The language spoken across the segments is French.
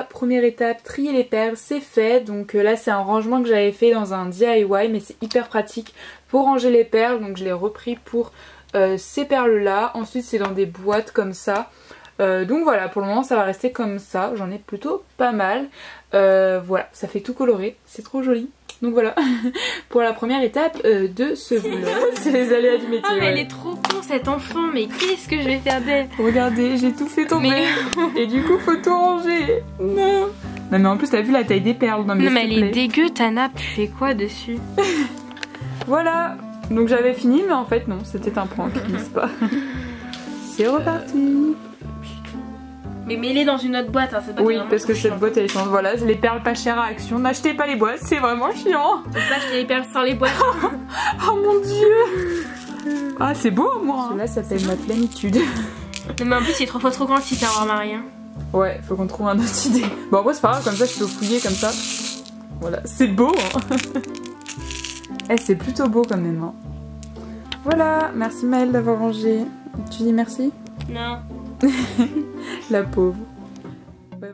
première étape, trier les perles, c'est fait. Donc là c'est un rangement que j'avais fait dans un DIY, mais c'est hyper pratique pour ranger les perles. Donc je l'ai repris pour ces perles là. Ensuite c'est dans des boîtes comme ça. Donc voilà, pour le moment ça va rester comme ça. J'en ai plutôt pas mal. Voilà, ça fait tout coloré, c'est trop joli. Donc voilà, pour la première étape de ce vlog. C'est les aléas du métier. Ah mais elle est trop con cette enfant, mais qu'est-ce que je vais faire d'elle? Regardez, j'ai tout fait tomber. Et du coup faut tout ranger. Non. Non mais en plus t'as vu la taille des perles. Non mais elle est dégueu ta nappe, tu fais quoi dessus? Voilà, donc j'avais fini mais en fait non, c'était un prank, n'est-ce pas? C'est reparti. Mais mets-les dans une autre boîte, hein, c'est pas. Oui, parce que cette boîte elle est chiante. Voilà, les perles pas chères à Action. N'achetez pas les boîtes, c'est vraiment chiant. Faut pas acheter les perles sans les boîtes. Oh mon dieu. Ah, c'est beau, moi. Celui-là s'appelle ma plénitude. Non, mais en plus, il est 3 fois trop grand le site à armoire, hein. Ouais, faut qu'on trouve un autre idée. Bon, après, c'est pas grave, comme ça, je peux fouiller comme ça. Voilà, c'est beau. Hein. Eh, c'est plutôt beau quand même. Hein. Voilà, merci Maëlle d'avoir rangé. Tu dis merci? Non. La pauvre. Ouais.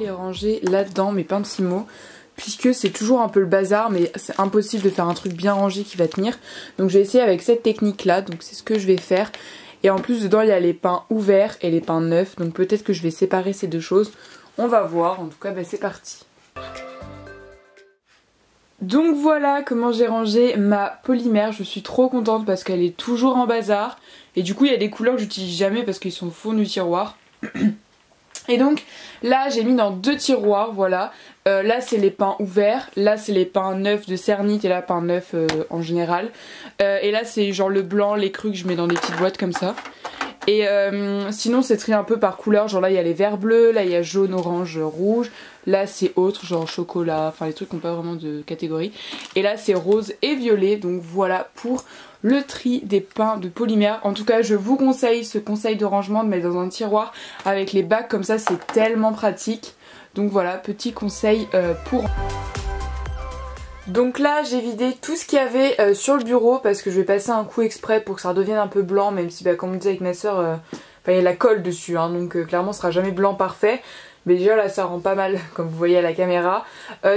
Les ranger là-dedans mes Pentimo puisque c'est toujours un peu le bazar mais c'est impossible de faire un truc bien rangé qui va tenir, donc je vais essayer avec cette technique là, donc c'est ce que je vais faire. Et en plus dedans il y a les pains ouverts et les pains neufs, donc peut-être que je vais séparer ces deux choses, on va voir. En tout cas bah, c'est parti. Donc voilà comment j'ai rangé ma polymère, je suis trop contente parce qu'elle est toujours en bazar et du coup il y a des couleurs que j'utilise jamais parce qu'ils sont au fond du tiroir. Et donc là j'ai mis dans 2 tiroirs, voilà. Là c'est les pains ouverts, là c'est les pains neufs de Cernit et là pains neufs en général. Et là c'est genre le blanc, les crus que je mets dans des petites boîtes comme ça. Et sinon c'est trié un peu par couleur, genre là il y a les verts bleus, là il y a jaune, orange, rouge. Là c'est autre, genre chocolat, enfin les trucs qui n'ont pas vraiment de catégorie. Et là c'est rose et violet, donc voilà pour le tri des pains de polymère. En tout cas je vous conseille ce conseil de rangement de mettre dans un tiroir avec les bacs comme ça, c'est tellement pratique. Donc voilà, petit conseil pour... Donc là j'ai vidé tout ce qu'il y avait sur le bureau parce que je vais passer un coup exprès pour que ça redevienne un peu blanc, même si bah, comme on disait avec ma soeur, il y a la colle dessus, hein, donc clairement ce sera jamais blanc parfait. Mais déjà là ça rend pas mal comme vous voyez à la caméra.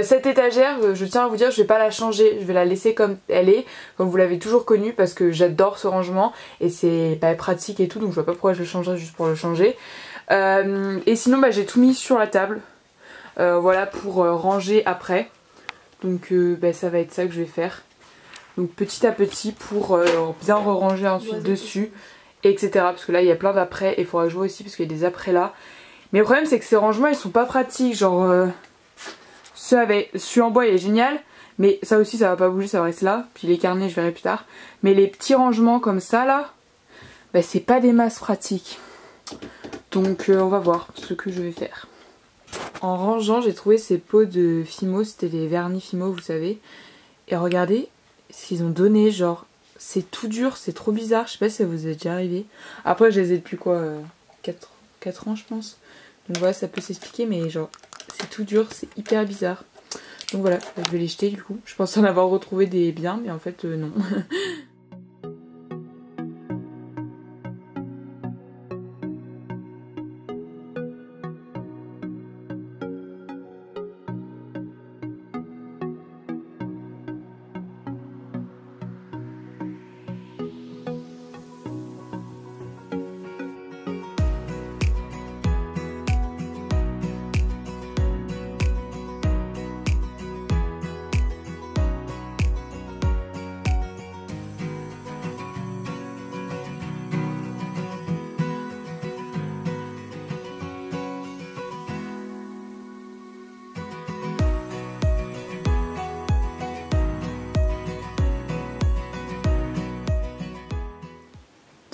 Cette étagère je tiens à vous dire je vais pas la changer, je vais la laisser comme elle est, comme vous l'avez toujours connue parce que j'adore ce rangement et c'est pas pratique et tout, donc je vois pas pourquoi je le changerais juste pour le changer. Et sinon bah, j'ai tout mis sur la table, voilà pour ranger après. Donc bah, ça va être ça que je vais faire. Donc petit à petit pour bien ranger ensuite dessus, etc. Parce que là il y a plein d'après et il faudra jouer aussi parce qu'il y a des après là. Mais le problème c'est que ces rangements ils sont pas pratiques, genre celui en bois il est génial, mais ça aussi ça va pas bouger, ça va rester là, puis les carnets je verrai plus tard. Mais les petits rangements comme ça là, bah, c'est pas des masses pratiques. Donc on va voir ce que je vais faire. En rangeant j'ai trouvé ces pots de Fimo, c'était les vernis Fimo vous savez. Et regardez ce qu'ils ont donné, genre c'est tout dur, c'est trop bizarre, je sais pas si ça vous est déjà arrivé. Après je les ai depuis quoi 4 ans je pense. Donc voilà ça peut s'expliquer mais genre c'est tout dur, c'est hyper bizarre. Donc voilà, je vais les jeter du coup. Je pensais en avoir retrouvé des biens mais en fait non.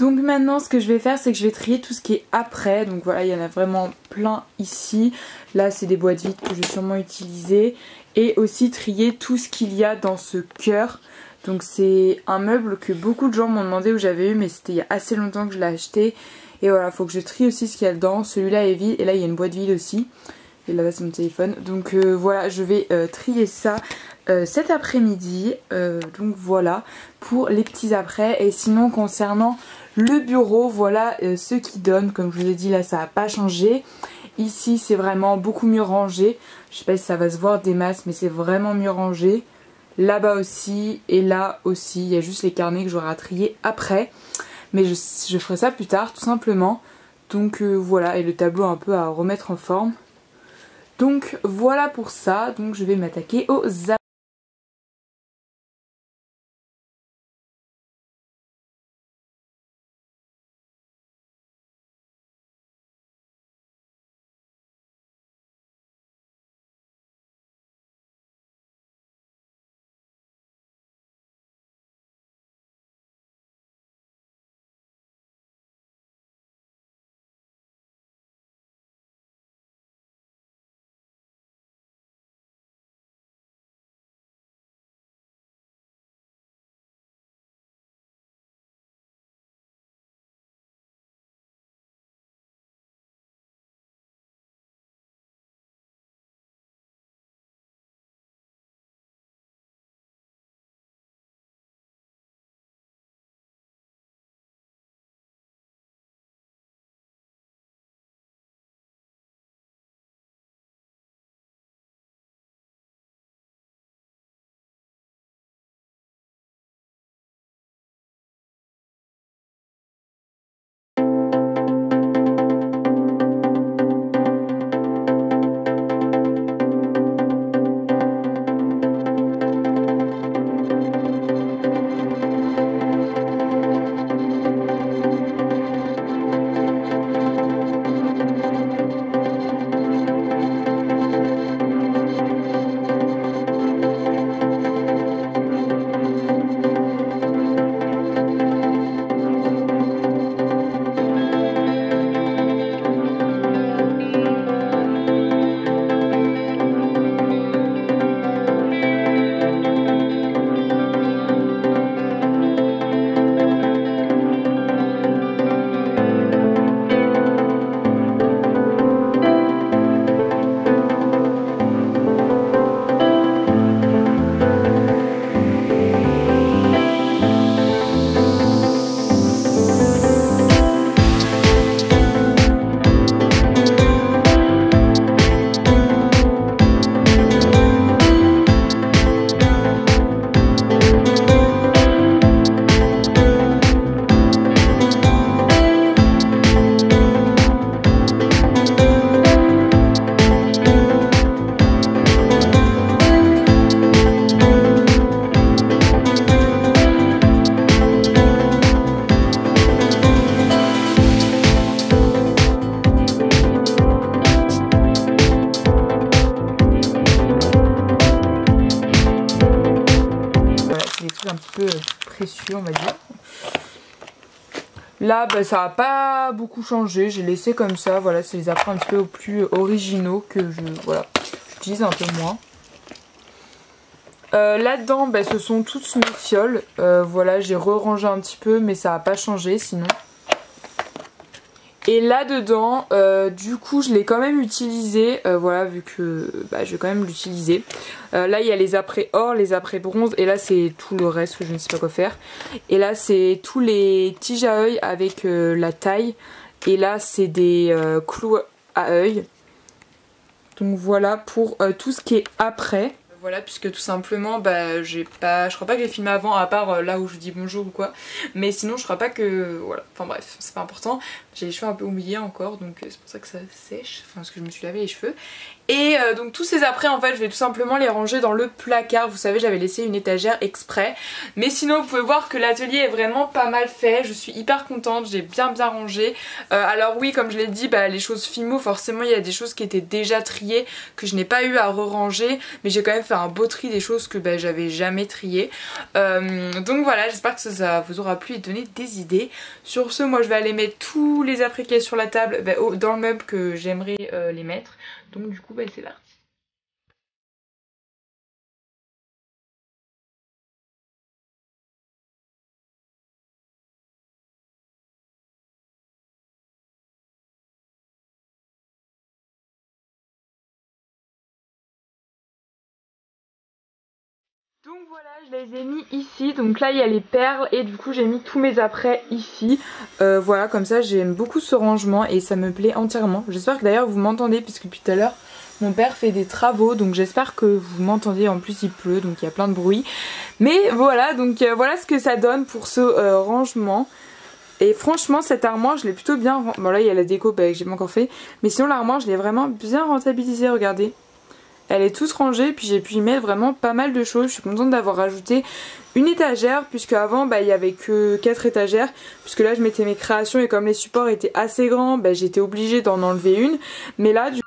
Donc maintenant ce que je vais faire c'est que je vais trier tout ce qui est après. Donc voilà, il y en a vraiment plein ici. Là c'est des boîtes vides que je vais sûrement utiliser. Et aussi trier tout ce qu'il y a dans ce cœur. Donc c'est un meuble que beaucoup de gens m'ont demandé où j'avais eu, mais c'était il y a assez longtemps que je l'ai acheté. Et voilà, faut que je trie aussi ce qu'il y a dedans. Celui-là est vide et là il y a une boîte vide aussi. Et là-bas c'est mon téléphone. Donc voilà, je vais trier ça cet après-midi. Donc voilà pour les petits après. Et sinon concernant le bureau, voilà ce qui donne. Comme je vous ai dit, là ça n'a pas changé. Ici c'est vraiment beaucoup mieux rangé. Je sais pas si ça va se voir des masses, mais c'est vraiment mieux rangé. Là-bas aussi et là aussi. Il y a juste les carnets que j'aurai à trier après. Mais je ferai ça plus tard tout simplement. Donc voilà, et le tableau un peu à remettre en forme. Donc voilà pour ça. Donc je vais m'attaquer aux après. Un petit peu précieux on va dire. Là bah, ça n'a pas beaucoup changé, j'ai laissé comme ça, voilà, c'est les apprêts un petit peu plus originaux que j'utilise un peu moins. Là-dedans bah, ce sont toutes mes fioles, voilà, j'ai re-rangé un petit peu mais ça n'a pas changé sinon. Et là dedans du coup je l'ai quand même utilisé, voilà, vu que bah, je vais quand même l'utiliser. Là il y a les après or, les après bronze, et là c'est tout le reste que je ne sais pas quoi faire. Et là c'est tous les tiges à œil avec la taille, et là c'est des clous à œil. Donc voilà pour tout ce qui est après. Voilà, puisque tout simplement bah je crois pas que j'ai filmé avant, à part là où je dis bonjour ou quoi, mais sinon je crois pas que, voilà, enfin bref, c'est pas important. J'ai les cheveux un peu mouillés encore, donc c'est pour ça que ça sèche, enfin parce que je me suis lavé les cheveux. Et donc tous ces apprêts en fait je vais tout simplement les ranger dans le placard. Vous savez j'avais laissé une étagère exprès. Mais sinon vous pouvez voir que l'atelier est vraiment pas mal fait. Je suis hyper contente, j'ai bien rangé. Alors oui comme je l'ai dit les choses Fimo forcément il y a des choses qui étaient déjà triées que je n'ai pas eu à re-ranger. Mais j'ai quand même fait un beau tri des choses que j'avais jamais triées. Donc voilà j'espère que ça vous aura plu et donné des idées. Sur ce moi je vais aller mettre tous les apprêts qu'il y a sur la table dans le meuble que j'aimerais les mettre. Donc du coup c'est parti. Donc voilà, je les ai mis ici, donc là il y a les perles et du coup j'ai mis tous mes apprêts ici. Voilà, comme ça j'aime beaucoup ce rangement et ça me plaît entièrement. J'espère que d'ailleurs vous m'entendez puisque depuis tout à l'heure mon père fait des travaux, donc j'espère que vous m'entendez. En plus il pleut donc il y a plein de bruit. Mais voilà, donc voilà ce que ça donne pour ce rangement. Et franchement cette armoire je l'ai plutôt bien... Bon là il y a la déco que j'ai pas encore fait. Mais sinon l'armoire je l'ai vraiment bien rentabilisée, regardez. Elle est toute rangée, puis j'ai pu y mettre vraiment pas mal de choses. Je suis contente d'avoir rajouté une étagère, puisque avant il y avait que 4 étagères, puisque là je mettais mes créations et comme les supports étaient assez grands, j'étais obligée d'en enlever une. Mais là du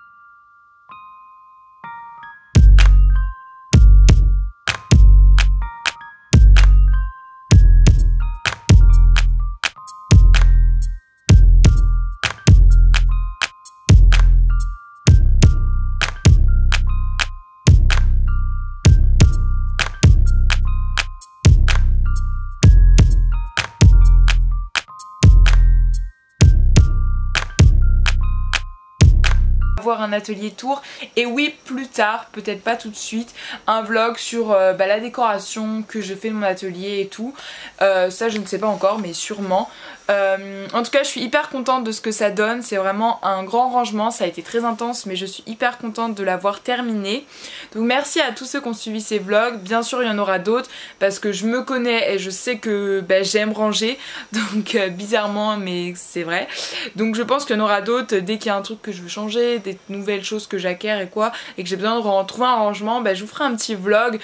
un atelier tour et oui plus tard, peut-être pas tout de suite, un vlog sur la décoration que je fais de mon atelier et tout. Ça je ne sais pas encore mais sûrement. En tout cas je suis hyper contente de ce que ça donne, c'est vraiment un grand rangement, ça a été très intense mais je suis hyper contente de l'avoir terminé. Donc merci à tous ceux qui ont suivi ces vlogs, bien sûr il y en aura d'autres parce que je me connais et je sais que j'aime ranger, donc bizarrement mais c'est vrai. Donc je pense qu'il y en aura d'autres dès qu'il y a un truc que je veux changer, des nouvelles choses que j'acquiers et quoi, et que j'ai besoin de trouver un rangement, je vous ferai un petit vlog.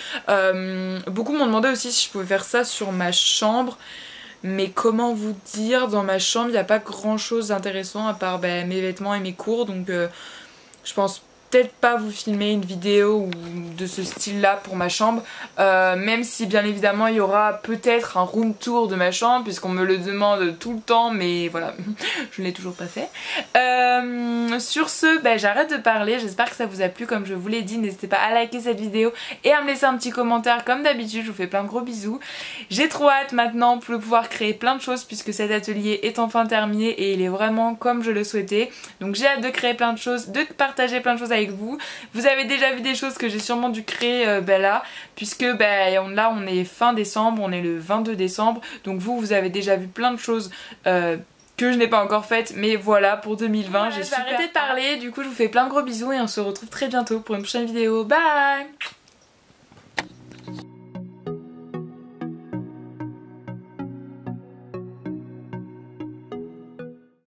Beaucoup m'ont demandé aussi si je pouvais faire ça sur ma chambre. Mais comment vous dire, dans ma chambre il n'y a pas grand chose d'intéressant à part mes vêtements et mes cours, donc je pense peut-être pas vous filmer une vidéo de ce style là pour ma chambre, même si bien évidemment il y aura peut-être un room tour de ma chambre puisqu'on me le demande tout le temps, mais voilà je ne l'ai toujours pas fait. Sur ce j'arrête de parler, j'espère que ça vous a plu comme je vous l'ai dit, n'hésitez pas à liker cette vidéo et à me laisser un petit commentaire comme d'habitude. Je vous fais plein de gros bisous, j'ai trop hâte maintenant pour pouvoir créer plein de choses puisque cet atelier est enfin terminé et il est vraiment comme je le souhaitais, donc j'ai hâte de créer plein de choses, de partager plein de choses avec vous. Vous avez déjà vu des choses que j'ai sûrement dû créer là, puisque là on est fin décembre, on est le 22 décembre, donc vous avez déjà vu plein de choses que je n'ai pas encore faites, mais voilà pour 2020 j'ai arrêté de parler. Du coup je vous fais plein de gros bisous et on se retrouve très bientôt pour une prochaine vidéo, bye.